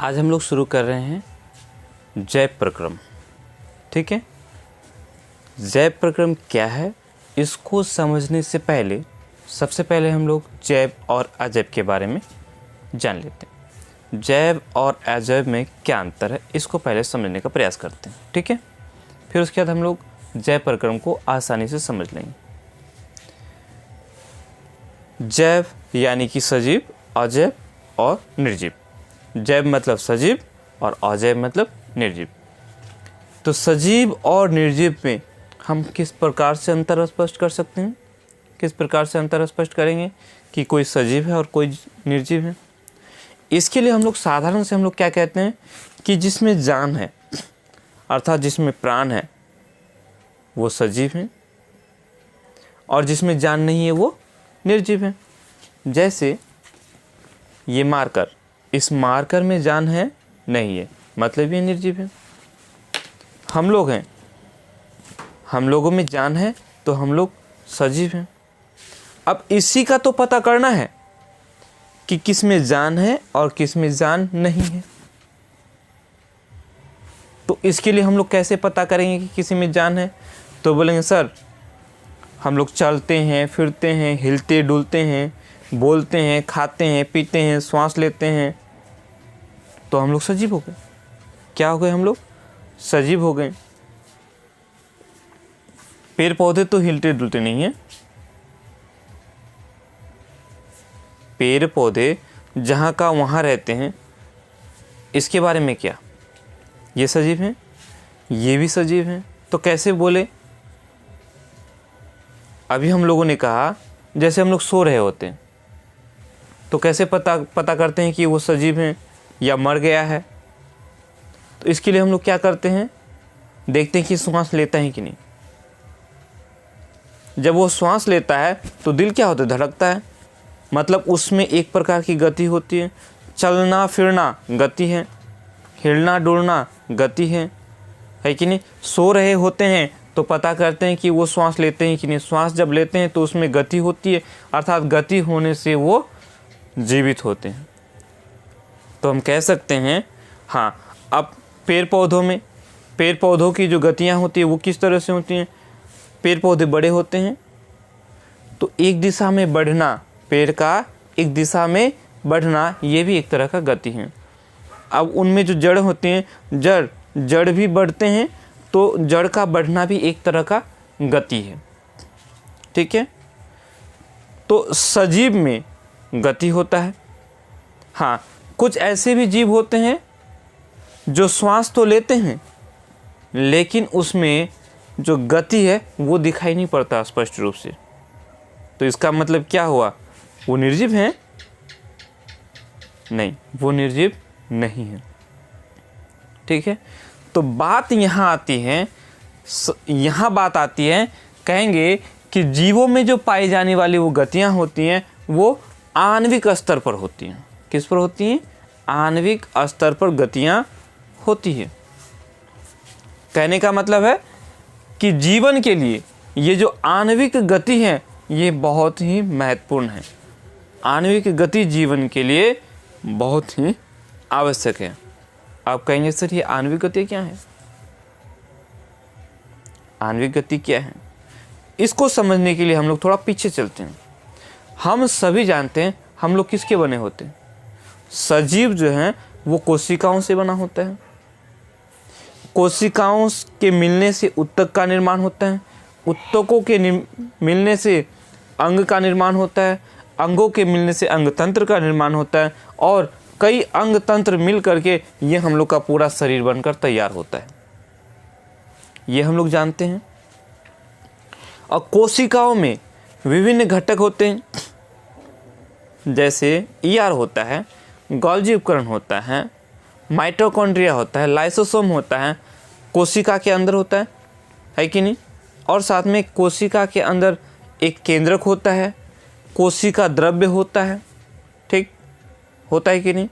आज हम लोग शुरू कर रहे हैं जैव प्रक्रम। ठीक है, जैव प्रक्रम क्या है, इसको समझने से पहले सबसे पहले हम लोग जैव और अजैव के बारे में जान लेते हैं। जैव और अजैव में क्या अंतर है, इसको पहले समझने का प्रयास करते हैं। ठीक है, फिर उसके बाद हम लोग जैव प्रक्रम को आसानी से समझ लेंगे। जैव यानी कि सजीव, अजैव और निर्जीव। जैव मतलब सजीव और अजैव मतलब निर्जीव। तो सजीव और निर्जीव में हम किस प्रकार से अंतर स्पष्ट कर सकते हैं, किस प्रकार से अंतर स्पष्ट करेंगे कि कोई सजीव है और कोई निर्जीव है। इसके लिए हम लोग साधारण से हम लोग क्या कहते हैं कि जिसमें जान है अर्थात जिसमें प्राण है वो सजीव है और जिसमें जान नहीं है वो निर्जीव है। जैसे ये मार्कर, इस मार्कर में जान है नहीं है, मतलब ये निर्जीव है। हम लोग हैं, हम लोगों में जान है तो हम लोग सजीव हैं। अब इसी का तो पता करना है कि किस में जान है और किस में जान नहीं है। तो इसके लिए हम लोग कैसे पता करेंगे कि किसी में जान है, तो बोलेंगे सर हम लोग चलते हैं, फिरते हैं, हिलते डुलते हैं, बोलते हैं, खाते हैं, पीते हैं, श्वास लेते हैं, तो हम लोग सजीव हो गए। क्या हो गए, हम लोग सजीव हो गए। पेड़ पौधे तो हिलते डुलते नहीं हैं। पेड़ पौधे जहाँ का वहाँ रहते हैं, इसके बारे में क्या, ये सजीव हैं, ये भी सजीव हैं। तो कैसे बोले, अभी हम लोगों ने कहा जैसे हम लोग सो रहे होते हैं तो कैसे पता करते हैं कि वो सजीव हैं या मर गया है। तो इसके लिए हम लोग क्या करते हैं, देखते हैं कि श्वास लेता है कि नहीं। जब वो श्वास लेता है तो दिल क्या होता है, धड़कता है, मतलब उसमें एक प्रकार की गति होती है। चलना फिरना गति है, हिलना डुलना गति है कि नहीं। सो रहे होते हैं तो पता करते हैं कि वो श्वास लेते हैं कि नहीं। श्वास जब लेते हैं तो उसमें गति होती है, अर्थात गति होने से वो जीवित होते हैं। तो हम कह सकते हैं हाँ। अब पेड़ पौधों में, पेड़ पौधों की जो गतियाँ होती है वो किस तरह से होती हैं। पेड़ पौधे बड़े होते हैं तो एक दिशा में बढ़ना, पेड़ का एक दिशा में बढ़ना, ये भी एक तरह का गति है। अब उनमें जो जड़ होती हैं, जड़ भी बढ़ते हैं तो जड़ का बढ़ना भी एक तरह का गति है। ठीक है, तो सजीव में गति होता है। हाँ, कुछ ऐसे भी जीव होते हैं जो श्वास तो लेते हैं लेकिन उसमें जो गति है वो दिखाई नहीं पड़ता स्पष्ट रूप से। तो इसका मतलब क्या हुआ, वो निर्जीव हैं? नहीं, वो निर्जीव नहीं है। ठीक है, तो बात यहाँ आती है, यहाँ बात आती है, कहेंगे कि जीवों में जो पाई जाने वाली वो गतियाँ होती हैं वो आणविक स्तर पर होती हैं। किस पर होती हैं, आणविक स्तर पर गतियाँ होती है। कहने का मतलब है कि जीवन के लिए ये जो आणविक गति है ये बहुत ही महत्वपूर्ण है। आणविक गति जीवन के लिए बहुत ही आवश्यक है। आप कहेंगे सर ये आणविक गति क्या है, आणविक गति क्या है। इसको समझने के लिए हम लोग थोड़ा पीछे चलते हैं। हम सभी जानते हैं हम लोग किसके बने होते हैं। सजीव जो हैं वो कोशिकाओं से बना होता है। कोशिकाओं के मिलने से ऊतक का निर्माण होता है, ऊतकों के मिलने से अंग का निर्माण होता है, अंगों के मिलने से अंग तंत्र का निर्माण होता है और कई अंग तंत्र मिल करके ये हम लोग का पूरा शरीर बनकर तैयार होता है। ये हम लोग जानते हैं। और कोशिकाओं में विभिन्न घटक होते हैं, जैसे ईआर होता है, गोल्जी उपकरण होता है, माइटोकॉन्ड्रिया होता है, लाइसोसोम होता है, कोशिका के अंदर होता है कि नहीं। और साथ में कोशिका के अंदर एक केंद्रक होता है, कोशिका द्रव्य होता है। ठीक होता है कि नहीं।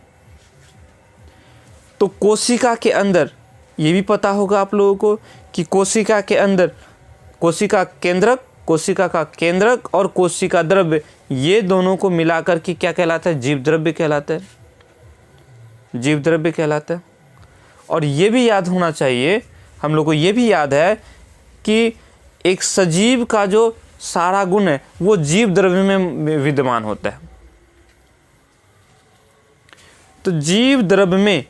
तो कोशिका के अंदर ये भी पता होगा आप लोगों को कि कोशिका के अंदर कोशिका केंद्रक, कोशिका का केंद्रक और कोशिका द्रव्य, ये दोनों को मिलाकर के क्या कहलाता है, जीव द्रव्य कहलाता है। जीव द्रव्य कहलाता है। और ये भी याद होना चाहिए हम लोग को, ये भी याद है कि एक सजीव का जो सारा गुण है वो जीव द्रव्य में विद्यमान होता है। तो जीव द्रव्य में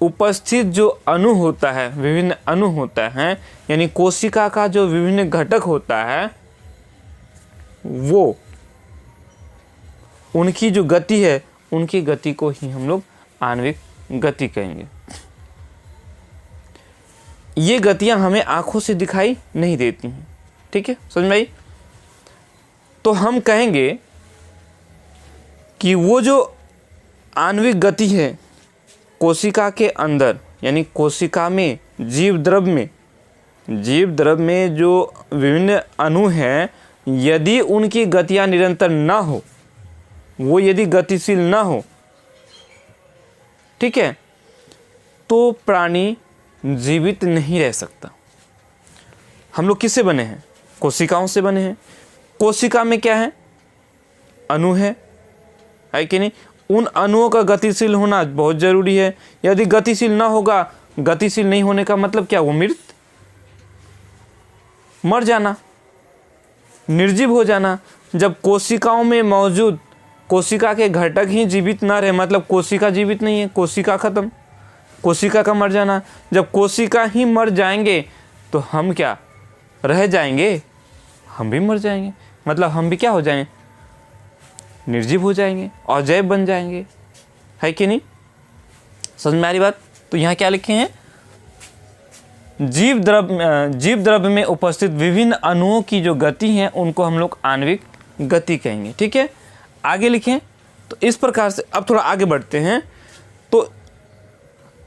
उपस्थित जो अणु होता है, विभिन्न अणु होता है, यानी कोशिका का जो विभिन्न घटक होता है, वो उनकी जो गति है, उनकी गति को ही हम लोग आणविक गति कहेंगे। ये गतियां हमें आंखों से दिखाई नहीं देती हैं, ठीक है, समझ में आई? तो हम कहेंगे कि वो जो आणविक गति है कोशिका के अंदर, यानी कोशिका में जीव द्रव्य में जो विभिन्न अणु हैं, यदि उनकी गतियां निरंतर ना हो, वो यदि गतिशील ना हो, ठीक है, तो प्राणी जीवित नहीं रह सकता। हम लोग किससे बने हैं? कोशिकाओं से बने हैं। कोशिका में क्या है? अणु है कि नहीं? उन अणुओं का गतिशील होना बहुत जरूरी है। यदि गतिशील ना होगा, गतिशील नहीं होने का मतलब क्या? वो मर जाना, निर्जीव हो जाना। जब कोशिकाओं में मौजूद कोशिका के घटक ही जीवित ना रहे, मतलब कोशिका जीवित नहीं है, कोशिका खत्म, कोशिका का मर जाना। जब कोशिका ही मर जाएंगे तो हम क्या रह जाएंगे? हम भी मर जाएंगे, मतलब हम भी क्या हो जाएंगे? निर्जीव हो जाएंगे, अजैव बन जाएंगे, है कि नहीं? समझ में आ रही बात? तो यहाँ क्या लिखे हैं? जीव द्रव्य में उपस्थित विभिन्न अणुओं की जो गति है उनको हम लोग आणविक गति कहेंगे, ठीक है। आगे लिखें तो इस प्रकार से। अब थोड़ा आगे बढ़ते हैं। तो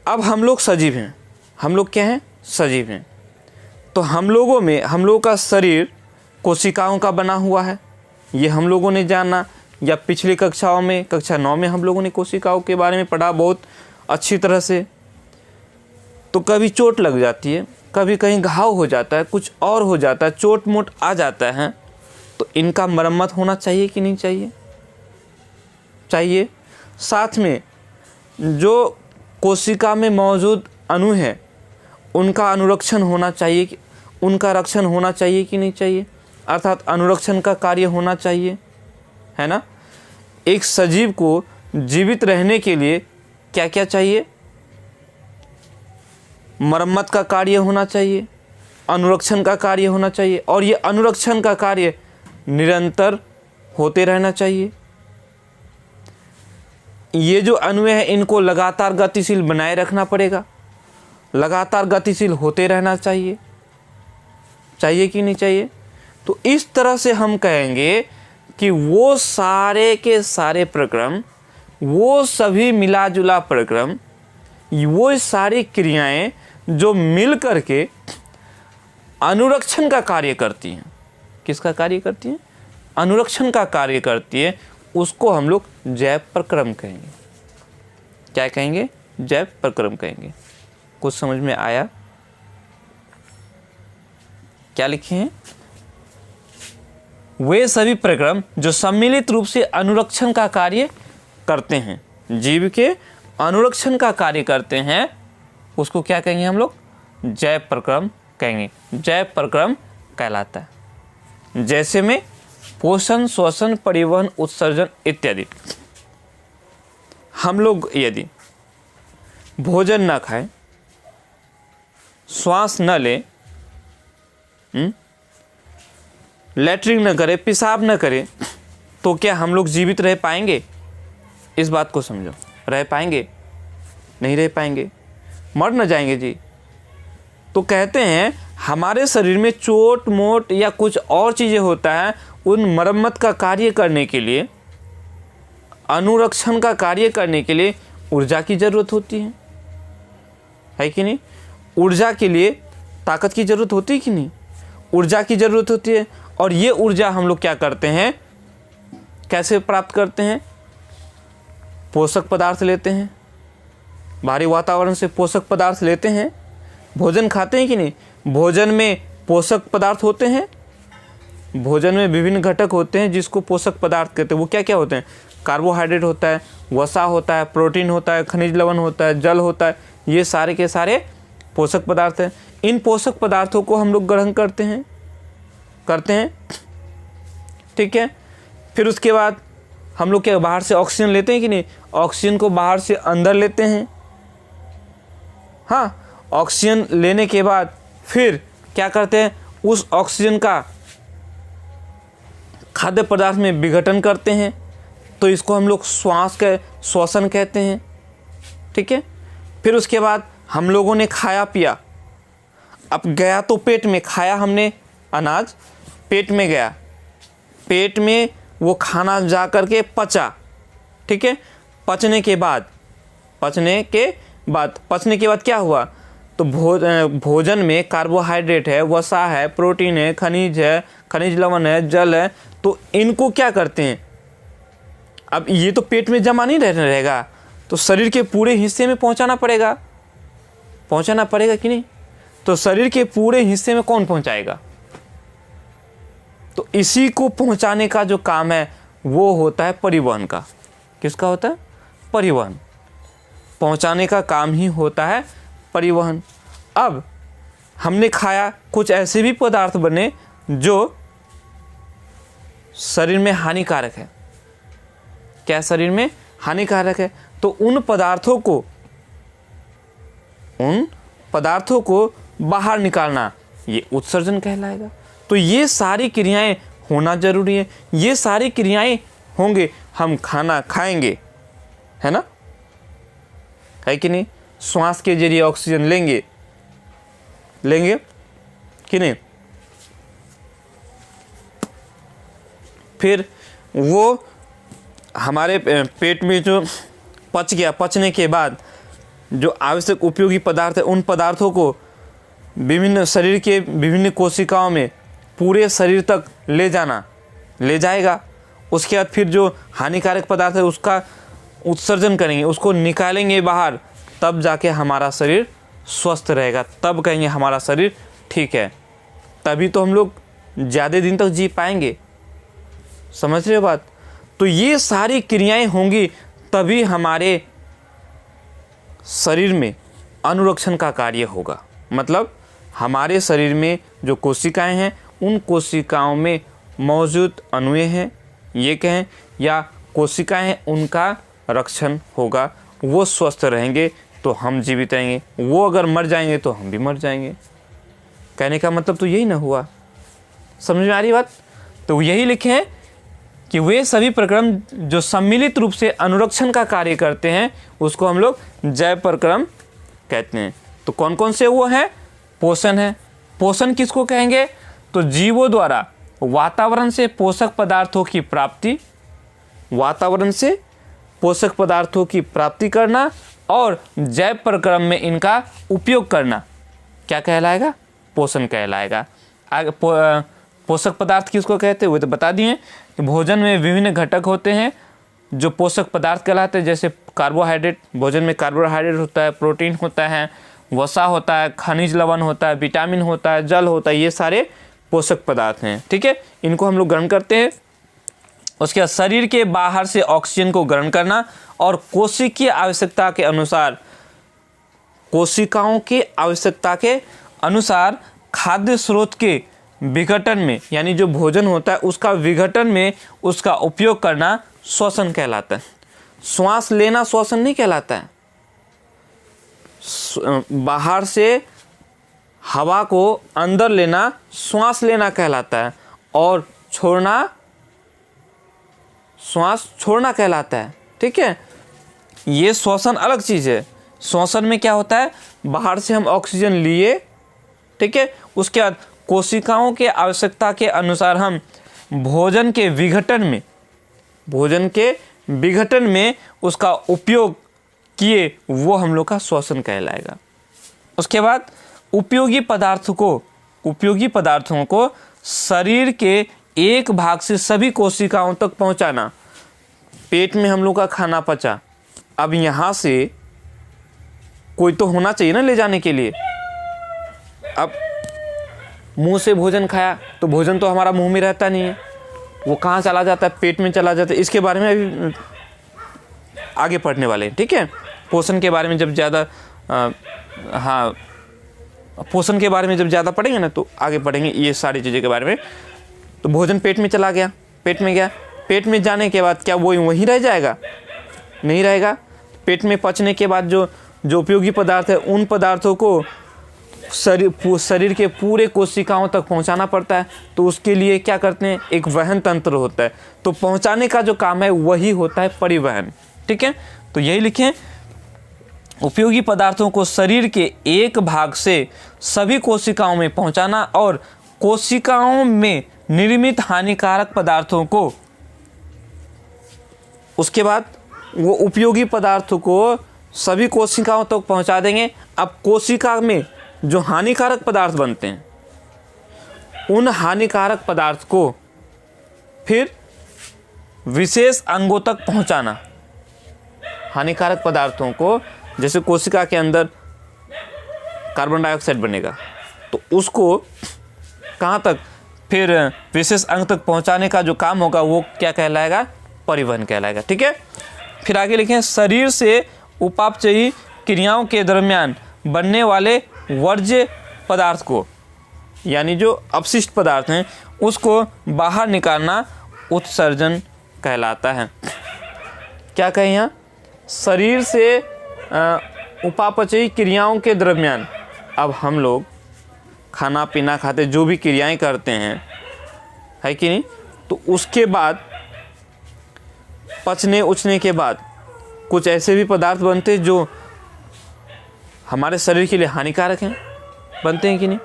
अब हम लोग सजीव हैं। हम लोग क्या हैं? सजीव हैं। तो हम लोगों का शरीर कोशिकाओं का बना हुआ है, ये हम लोगों ने जाना, या पिछली कक्षाओं में, कक्षा 9 में हम लोगों ने कोशिकाओं के बारे में पढ़ा बहुत अच्छी तरह से। तो कभी चोट लग जाती है, कभी कहीं घाव हो जाता है, कुछ और हो जाता है, चोट मोट आ जाता है, तो इनका मरम्मत होना चाहिए कि नहीं चाहिए? चाहिए। साथ में जो कोशिका में मौजूद अणु है उनका अनुरक्षण होना चाहिए, उनका रक्षण होना चाहिए कि नहीं चाहिए? अर्थात अनुरक्षण का कार्य होना चाहिए, है ना। एक सजीव को जीवित रहने के लिए क्या क्या चाहिए? मरम्मत का कार्य होना चाहिए, अनुरक्षण का कार्य होना चाहिए, और ये अनुरक्षण का कार्य निरंतर होते रहना चाहिए। ये जो अणु है इनको लगातार गतिशील बनाए रखना पड़ेगा, लगातार गतिशील होते रहना चाहिए, चाहिए कि नहीं चाहिए? तो इस तरह से हम कहेंगे कि वो सारे के सारे प्रक्रम, वो सभी मिलाजुला प्रक्रम, वो सारी क्रियाएं जो मिल करके अनुरक्षण का कार्य करती हैं। किसका कार्य करती हैं? अनुरक्षण का कार्य करती है, उसको हम लोग जैव प्रक्रम कहेंगे। क्या कहेंगे? जैव प्रक्रम कहेंगे। कुछ समझ में आया? क्या लिखे हैं? वे सभी प्रक्रम जो सम्मिलित रूप से अनुरक्षण का कार्य करते हैं, जीव के अनुरक्षण का कार्य करते हैं, उसको क्या कहेंगे हम लोग? जैव प्रक्रम कहेंगे। जैव प्रक्रम कहलाता है। जैसे में पोषण, श्वसन, परिवहन, उत्सर्जन इत्यादि। हम लोग यदि भोजन न खाएं, श्वास न लें, लैट्रिन न करें, पेशाब न करें, तो क्या हम लोग जीवित रह पाएंगे? इस बात को समझो। रह पाएंगे? नहीं रह पाएंगे, मर न जाएंगे जी। तो कहते हैं हमारे शरीर में चोट मोट या कुछ और चीज़ें होता है, उन मरम्मत का कार्य करने के लिए, अनुरक्षण का कार्य करने के लिए ऊर्जा की ज़रूरत होती है कि नहीं? ऊर्जा के लिए ताकत की ज़रूरत होती है कि नहीं? ऊर्जा की ज़रूरत होती है। और ये ऊर्जा हम लोग क्या करते हैं? कैसे प्राप्त करते हैं? पोषक पदार्थ लेते हैं, बाहरी वातावरण से पोषक पदार्थ लेते हैं। भोजन खाते हैं कि नहीं? भोजन में पोषक पदार्थ होते हैं, भोजन में विभिन्न घटक होते हैं जिसको पोषक पदार्थ कहते हैं। वो क्या क्या होते हैं? कार्बोहाइड्रेट होता है, वसा होता है, प्रोटीन होता है, खनिज लवण होता है, जल होता है, ये सारे के सारे पोषक पदार्थ हैं। इन पोषक पदार्थों को हम लोग ग्रहण करते हैं ठीक है। फिर उसके बाद हम लोग क्या बाहर से ऑक्सीजन लेते हैं कि नहीं, ऑक्सीजन को बाहर से अंदर लेते हैं। हाँ, ऑक्सीजन लेने के बाद फिर क्या करते हैं, उस ऑक्सीजन का खाद्य पदार्थ में विघटन करते हैं, तो इसको हम लोग श्वसन कहते हैं। ठीक है। फिर उसके बाद हम लोगों ने खाया पिया, अब गया तो पेट में, खाया हमने अनाज, पेट में गया, पेट में वो खाना जा कर के पचा। ठीक है। पचने के बाद क्या हुआ, तो भोजन में कार्बोहाइड्रेट है, वसा है, प्रोटीन है, खनिज लवण है, जल है, तो इनको क्या करते हैं, अब ये तो पेट में जमा नहीं रहेगा, तो शरीर के पूरे हिस्से में पहुंचाना पड़ेगा कि नहीं। तो शरीर के पूरे हिस्से में कौन पहुंचाएगा, तो इसी को पहुंचाने का जो काम है वो होता है परिवहन का। किसका होता है, परिवहन, पहुंचाने का काम ही होता है परिवहन। अब हमने खाया, कुछ ऐसे भी पदार्थ बने जो शरीर में हानिकारक है, क्या शरीर में हानिकारक है, तो उन पदार्थों को बाहर निकालना ये उत्सर्जन कहलाएगा। तो ये सारी क्रियाएं होना जरूरी है, ये सारी क्रियाएं होंगे हम खाना खाएंगे, है ना, है कि नहीं, श्वास के जरिए ऑक्सीजन लेंगे कि नहीं, फिर वो हमारे पेट में जो पच गया, पचने के बाद जो आवश्यक उपयोगी पदार्थ है, उन पदार्थों को शरीर के विभिन्न कोशिकाओं में पूरे शरीर तक ले जाएगा। उसके बाद फिर जो हानिकारक पदार्थ है उसका उत्सर्जन करेंगे, उसको निकालेंगे बाहर, तब जाके हमारा शरीर स्वस्थ रहेगा, तब कहेंगे हमारा शरीर ठीक है, तभी तो हम लोग ज़्यादा दिन तक जी पाएंगे। समझ रहे हो बात। तो ये सारी क्रियाएं होंगी तभी हमारे शरीर में अनुरक्षण का कार्य होगा। मतलब हमारे शरीर में जो कोशिकाएं हैं, उन कोशिकाओं में मौजूद अणुएं हैं, ये कहें, या कोशिकाएं हैं, उनका रक्षण होगा, वो स्वस्थ रहेंगे तो हम जीवित रहेंगे, वो अगर मर जाएंगे तो हम भी मर जाएंगे। कहने का मतलब तो यही ना हुआ, समझ में आ रही बात। तो यही लिखे हैं कि वे सभी प्रक्रम जो सम्मिलित रूप से अनुरक्षण का कार्य करते हैं उसको हम लोग जैव प्रक्रम कहते हैं। तो कौन कौन से वो हैं, पोषण है। पोषण किसको कहेंगे, तो जीवों द्वारा वातावरण से पोषक पदार्थों की प्राप्ति, वातावरण से पोषक पदार्थों की प्राप्ति करना और जैव प्रक्रम में इनका उपयोग करना क्या कहलाएगा, पोषण कहलाएगा। आगे पोषक पदार्थ किसको कहते हैं वो तो बता दिए कि भोजन में विभिन्न घटक होते हैं जो पोषक पदार्थ कहलाते हैं, जैसे कार्बोहाइड्रेट, भोजन में कार्बोहाइड्रेट होता है, प्रोटीन होता है, वसा होता है, खनिज लवण होता है, विटामिन होता है, जल होता है, ये सारे पोषक पदार्थ हैं। ठीक है, इनको हम लोग ग्रहण करते हैं। उसके बाद शरीर के बाहर से ऑक्सीजन को ग्रहण करना और कोशिकीय आवश्यकता के अनुसार, कोशिकाओं की आवश्यकता के अनुसार खाद्य स्रोत के विघटन में, यानी जो भोजन होता है उसका विघटन में उसका उपयोग करना श्वसन कहलाता है। श्वास लेना श्वसन नहीं कहलाता है, बाहर से हवा को अंदर लेना श्वास लेना कहलाता है, और छोड़ना श्वास छोड़ना कहलाता है। ठीक है, ये श्वसन अलग चीज़ है। श्वसन में क्या होता है, बाहर से हम ऑक्सीजन लिए, ठीक है, उसके बाद कोशिकाओं के आवश्यकता के अनुसार हम भोजन के विघटन में उसका उपयोग किए, वो हम लोग का श्वसन कहलाएगा। उसके बाद उपयोगी पदार्थों को शरीर के एक भाग से सभी कोशिकाओं तक पहुंचाना। पेट में हम लोग का खाना पचा, अब यहाँ से कोई तो होना चाहिए ना ले जाने के लिए। अब मुंह से भोजन खाया तो भोजन तो हमारा मुंह में रहता नहीं है, वो कहाँ चला जाता है, पेट में चला जाता है। इसके बारे में अभी आगे पढ़ने वाले हैं, ठीक है। पोषण के बारे में जब ज़्यादा पोषण के बारे में जब ज़्यादा पढ़ेंगे ना तो आगे पढ़ेंगे ये सारी चीज़ों के बारे में। तो भोजन पेट में चला गया, पेट में गया, पेट में जाने के बाद क्या वो वहीं रह जाएगा? नहीं रहेगा। पेट में पचने के बाद जो उपयोगी पदार्थ है उन पदार्थों को शरीर के पूरे कोशिकाओं तक पहुंचाना पड़ता है। तो उसके लिए क्या करते हैं, एक वहन तंत्र होता है। तो पहुंचाने का जो काम है वही होता है परिवहन, ठीक है। तो यही लिखें, उपयोगी पदार्थों को शरीर के एक भाग से सभी कोशिकाओं में पहुंचाना और कोशिकाओं में निर्मित हानिकारक पदार्थों को, उसके बाद वो उपयोगी पदार्थों को सभी कोशिकाओं तक पहुंचा देंगे। अब कोशिका में जो हानिकारक पदार्थ बनते हैं उन हानिकारक पदार्थ को फिर विशेष अंगों तक पहुंचाना। हानिकारक पदार्थों को, जैसे कोशिका के अंदर कार्बन डाइऑक्साइड बनेगा तो उसको कहाँ तक, फिर विशेष अंग तक पहुंचाने का जो काम होगा वो क्या कहलाएगा, परिवहन कहलाएगा, ठीक है। फिर आगे लिखें, शरीर से उपापचयी क्रियाओं के दरमियान बनने वाले वर्ज्य पदार्थ को, यानी जो अपशिष्ट पदार्थ हैं उसको बाहर निकालना उत्सर्जन कहलाता है। क्या कहें यहाँ, शरीर से उपापचयी क्रियाओं के दरमियान, अब हम लोग खाना पीना खाते, जो भी क्रियाएं करते हैं, है कि नहीं, तो उसके बाद पचने उचने के बाद कुछ ऐसे भी पदार्थ बनते हैं जो हमारे शरीर के लिए हानिकारक हैं, बनते हैं कि नहीं।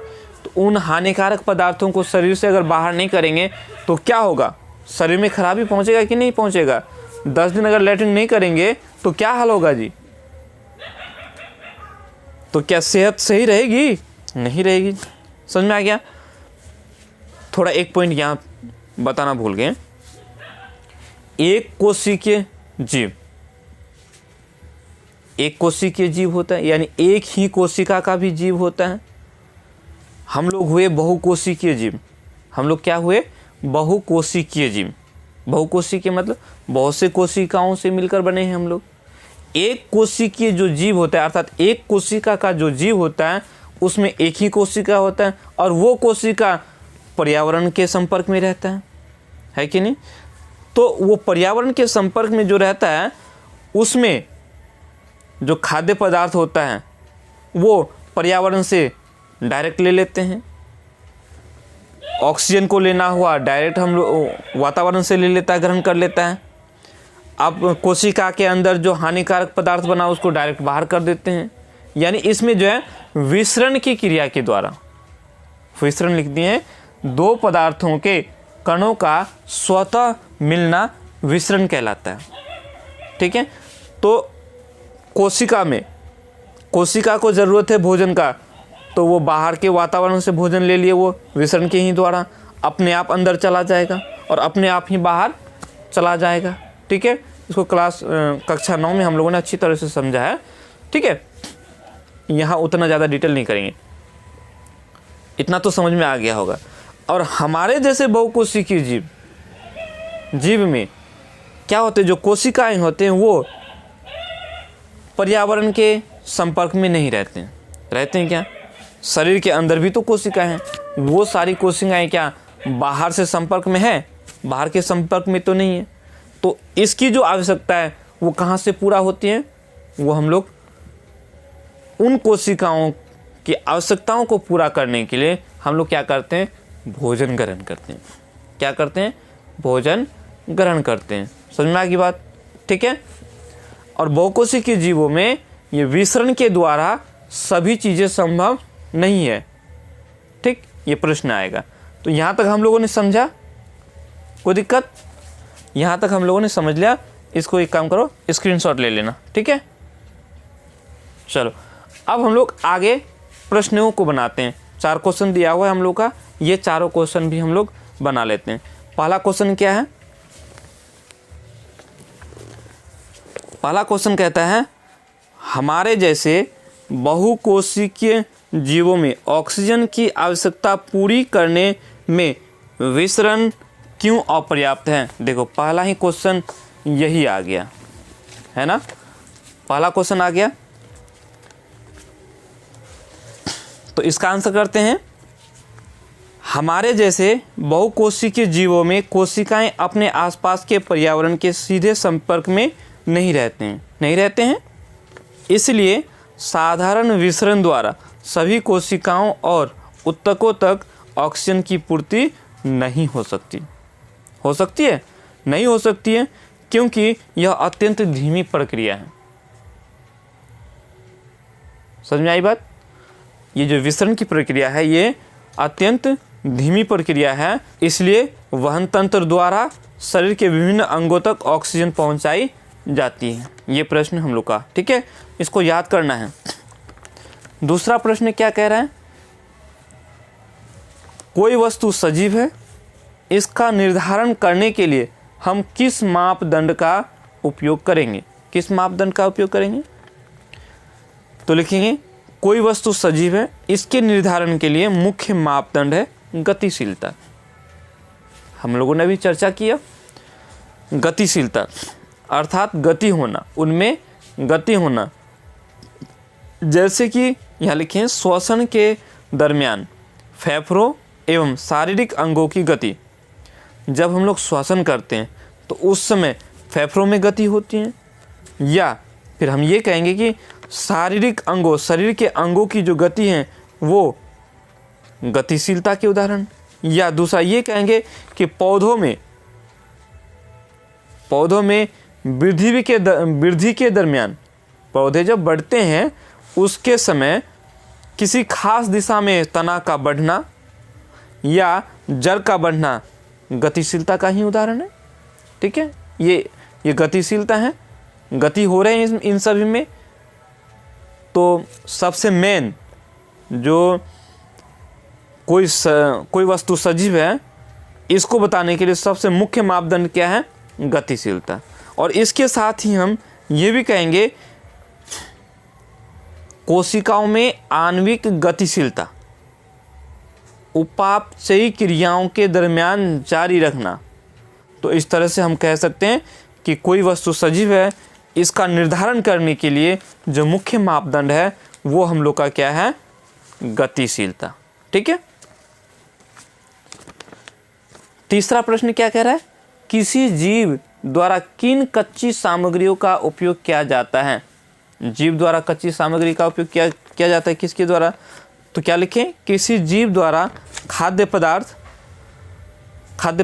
तो उन हानिकारक पदार्थों को शरीर से अगर बाहर नहीं करेंगे तो क्या होगा, शरीर में खराबी पहुंचेगा कि नहीं पहुंचेगा। 10 दिन अगर लैट्रिन नहीं करेंगे तो क्या हाल होगा जी, तो क्या सेहत सही रहेगी, नहीं रहेगी। समझ में आ गया। थोड़ा एक पॉइंट यहाँ बताना भूल गए, एक कोशिकीय जीव, एक कोशिकीय जीव होता है, यानी एक ही कोशिका का भी जीव होता है। हम लोग हुए बहुकोशिकीय जीव। हम लोग क्या हुए, बहुकोशिकीय जीव। बहुकोशिकीय मतलब बहुत से कोशिकाओं से मिलकर बने हैं हम लोग। एक कोशिकीय जो जीव होता है, अर्थात एक कोशिका का जो जीव होता है उसमें एक ही कोशिका होता है और वो कोशिका पर्यावरण के संपर्क में रहता है कि नहीं। तो वो पर्यावरण के संपर्क में जो रहता है उसमें जो खाद्य पदार्थ होता है वो पर्यावरण से डायरेक्ट ले लेते हैं। ऑक्सीजन को लेना हुआ डायरेक्ट हम लोग वातावरण से ले लेता है, ग्रहण कर लेता है। अब कोशिका के अंदर जो हानिकारक पदार्थ बना उसको डायरेक्ट बाहर कर देते हैं। यानी इसमें जो है विसरण की क्रिया के द्वारा, विसरण लिख दिए हैं, दो पदार्थों के कणों का स्वतः मिलना विसरण कहलाता है, ठीक है। तो कोशिका में, कोशिका को ज़रूरत है भोजन का, तो वो बाहर के वातावरण से भोजन ले लिए, वो विसरण के ही द्वारा अपने आप अंदर चला जाएगा और अपने आप ही बाहर चला जाएगा, ठीक है। इसको कक्षा 9 में हम लोगों ने अच्छी तरह से समझा है, ठीक है। यहाँ उतना ज़्यादा डिटेल नहीं करेंगे, इतना तो समझ में आ गया होगा। और हमारे जैसे बहुकोशिकीय जीव में क्या होते हैं, जो कोशिकाएं होते हैं वो पर्यावरण के संपर्क में नहीं रहते हैं। रहते हैं क्या, शरीर के अंदर भी तो कोशिकाएं हैं, वो सारी कोशिकाएं क्या बाहर से संपर्क में है, बाहर के संपर्क में तो नहीं है। तो इसकी जो आवश्यकता है वो कहाँ से पूरा होती है, वो हम लोग उन कोशिकाओं की आवश्यकताओं को पूरा करने के लिए हम लोग क्या करते हैं, भोजन ग्रहण करते हैं। क्या करते हैं, भोजन ग्रहण करते हैं। समझ में आ गई बात, ठीक है। और बहुकोशिकीय जीवों में ये विसरण के द्वारा सभी चीज़ें संभव नहीं है, ठीक। ये प्रश्न आएगा। तो यहाँ तक हम लोगों ने समझा, कोई दिक्कत, यहाँ तक हम लोगों ने समझ लिया। इसको एक काम करो, स्क्रीनशॉट ले लेना, ठीक है। चलो अब हम लोग आगे प्रश्नों को बनाते हैं। 4 क्वेश्चन दिया हुआ है हम लोग का, ये चारों क्वेश्चन भी हम लोग बना लेते हैं। पहला क्वेश्चन क्या है, पहला क्वेश्चन कहता है हमारे जैसे बहुकोशिकीय जीवों में ऑक्सीजन की आवश्यकता पूरी करने में विसरण क्यों अपर्याप्त है। देखो पहला ही क्वेश्चन यही आ गया है ना। पहला क्वेश्चन आ गया, तो इसका आंसर करते हैं। हमारे जैसे बहुकोशिकीय जीवों में कोशिकाएं अपने आसपास के पर्यावरण के सीधे संपर्क में नहीं रहते हैं। इसलिए साधारण विसरण द्वारा सभी कोशिकाओं और ऊतकों तक ऑक्सीजन की पूर्ति नहीं हो सकती। हो सकती है? नहीं हो सकती है, क्योंकि यह अत्यंत धीमी प्रक्रिया है। समझ में आई बात? ये जो विसरण की प्रक्रिया है ये अत्यंत धीमी प्रक्रिया है, इसलिए वहन तंत्र द्वारा शरीर के विभिन्न अंगों तक ऑक्सीजन पहुंचाई जाती है। ये प्रश्न हम लोग का, ठीक है, इसको याद करना है। दूसरा प्रश्न क्या कह रहा है? कोई वस्तु सजीव है, इसका निर्धारण करने के लिए हम किस मापदंड का उपयोग करेंगे? किस मापदंड का उपयोग करेंगे? तो लिखेंगे कोई वस्तु सजीव है, इसके निर्धारण के लिए मुख्य मापदंड है गतिशीलता। हम लोगों ने भी चर्चा किया गतिशीलता अर्थात गति होना, उनमें गति होना। जैसे कि यहाँ लिखें श्वसन के दरमियान फेफड़ों एवं शारीरिक अंगों की गति। जब हम लोग श्वसन करते हैं तो उस समय फेफड़ों में गति होती है, या फिर हम ये कहेंगे कि शारीरिक अंगों, शरीर के अंगों की जो गति है वो गतिशीलता के उदाहरण। या दूसरा ये कहेंगे कि पौधों में वृद्धि के दरमियान, पौधे जब बढ़ते हैं उसके समय किसी खास दिशा में तना का बढ़ना या जड़ का बढ़ना गतिशीलता का ही उदाहरण है। ठीक है, ये गतिशीलता है, गति हो रहे हैं इन सभी में। तो सबसे मेन जो कोई वस्तु सजीव है, इसको बताने के लिए सबसे मुख्य मापदंड क्या है? गतिशीलता। और इसके साथ ही हम ये भी कहेंगे कोशिकाओं में आणविक गतिशीलता, उपापचयी क्रियाओं के दरमियान जारी रखना। तो इस तरह से हम कह सकते हैं कि कोई वस्तु सजीव है, इसका निर्धारण करने के लिए जो मुख्य मापदंड है वो हम लोग का क्या है? गतिशीलता। ठीक है। तीसरा प्रश्न क्या कह रहा है? किसी जीव द्वारा किन कच्ची सामग्रियों का उपयोग किया जाता है? जीव द्वारा कच्ची सामग्री का उपयोग किया जाता है किसके द्वारा? तो क्या लिखें? किसी जीव द्वारा खाद्य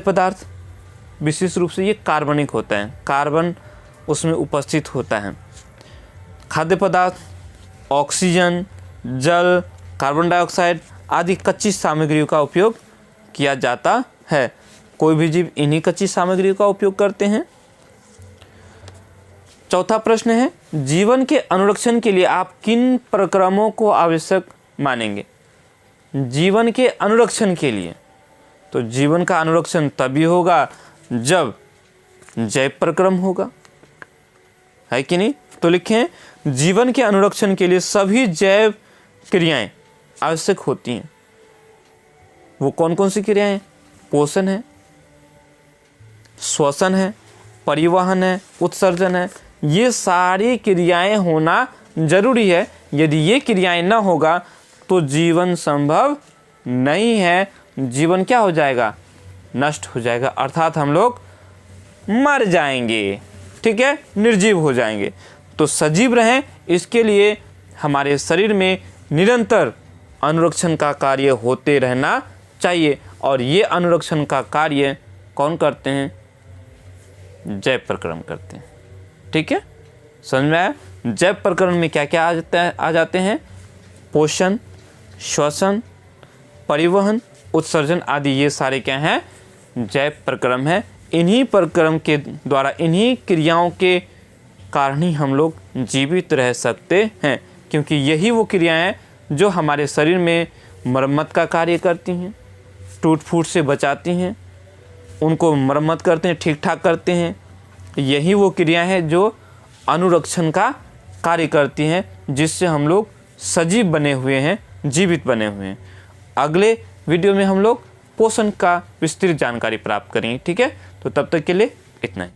पदार्थ विशेष रूप से ये कार्बनिक होता है, कार्बन उसमें उपस्थित होता है। खाद्य पदार्थ, ऑक्सीजन, जल, कार्बन डाइऑक्साइड आदि कच्ची सामग्रियों का उपयोग किया जाता है। कोई भी जीव इन्हीं कच्ची सामग्रियों का उपयोग करते हैं। चौथा प्रश्न है, जीवन के अनुरक्षण के लिए आप किन प्रक्रमों को आवश्यक मानेंगे? जीवन के अनुरक्षण के लिए, तो जीवन का अनुरक्षण तभी होगा जब जैव प्रक्रम होगा, है कि नहीं? तो लिखें जीवन के अनुरक्षण के लिए सभी जैव क्रियाएं आवश्यक होती हैं। वो कौन कौन सी क्रियाएं? पोषण है, श्वसन है, परिवहन है, उत्सर्जन है। ये सारी क्रियाएं होना जरूरी है। यदि ये क्रियाएं ना होगा तो जीवन संभव नहीं है। जीवन क्या हो जाएगा? नष्ट हो जाएगा, अर्थात हम लोग मर जाएंगे। ठीक है, निर्जीव हो जाएंगे। तो सजीव रहें इसके लिए हमारे शरीर में निरंतर अनुरक्षण का कार्य होते रहना चाहिए। और ये अनुरक्षण का कार्य कौन करते हैं? जैव प्रक्रम करते हैं। ठीक है, समझ में आया? जैव प्रक्रम में क्या क्या आ जाते हैं? पोषण, श्वसन, परिवहन, उत्सर्जन आदि, ये सारे क्या हैं? जैव प्रक्रम है। इन्हीं प्रक्रम के द्वारा, इन्हीं क्रियाओं के कारण ही हम लोग जीवित रह सकते हैं, क्योंकि यही वो क्रियाएं हैं जो हमारे शरीर में मरम्मत का कार्य करती हैं, टूट फूट से बचाती हैं, उनको मरम्मत करते हैं, ठीक ठाक करते हैं। यही वो क्रियाएं हैं जो अनुरक्षण का कार्य करती हैं, जिससे हम लोग सजीव बने हुए हैं, जीवित बने हुए हैं। अगले वीडियो में हम लोग पोषण का विस्तृत जानकारी प्राप्त करेंगे। ठीक है, तो तब तक के लिए इतना ही।